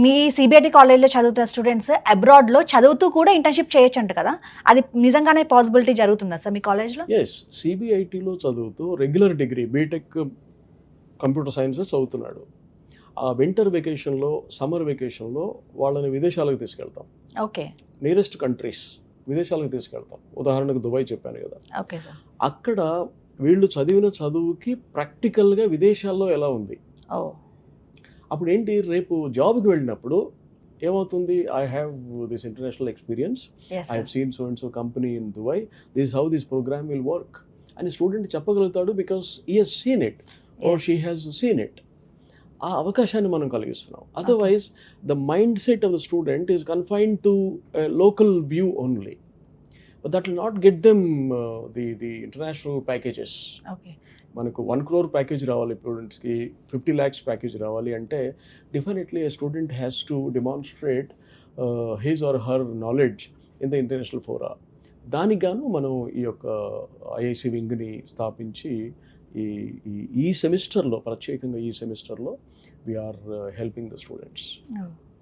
మీ CBIT కాలేజ్లో చదువుతున్న students అబ్రాడ్లో చదువుతూ కూడా ఇంటర్న్షిప్ చేయొచ్చంట కదా, అది నిజంగానే పాసిబిలిటీ జరుగుతుందా సార్ మీ కాలేజ్లో? ఎస్, సిబిఐటిలో చదువుతూ regular degree B Tech computer science చదువుతున్నాడు. ఆ వింటర్ వెకేషన్లో, సమ్మర్ వెకేషన్లో వాళ్ళని విదేశాలకు తీసుకెళ్తాం. ఓకే. నియరెస్ట్ కంట్రీస్ విదేశాలకు తీసుకెళ్తాం. ఉదాహరణకు దుబాయ్ చెప్పాను కదా, ఓకే సార్. అక్కడ వీళ్ళు చదివిన చదువుకి ప్రాక్టికల్గా విదేశాల్లో ఎలా ఉంది. ఓ. అప్పుడు ఏంటి, రేపు జాబ్కి వెళ్ళినప్పుడు ఏమవుతుంది, I have this international experience, Yes, I sir. Have seen so and so company in Dubai, this how this program will work అని స్టూడెంట్ చెప్పగలుగుతాడు, because he has seen it or Yes. She has seen it. ఆ అవకాశాన్ని మనం కలిగిస్తున్నాం. Otherwise the mind set of the student is confined to local view only. That will not get them the international packages. Okay. మనకు 1 crore package రావాలి స్టూడెంట్స్కి, 50 lakhs package రావాలి అంటే definitely a student has to demonstrate his or her knowledge in the international fora. దానికి గాను మనం ఈ యొక్క ఐఐసి వింగ్ని స్థాపించి ఈ ఈ సెమిస్టర్లో, ప్రత్యేకంగా ఈ సెమిస్టర్లో we are helping the students. Oh.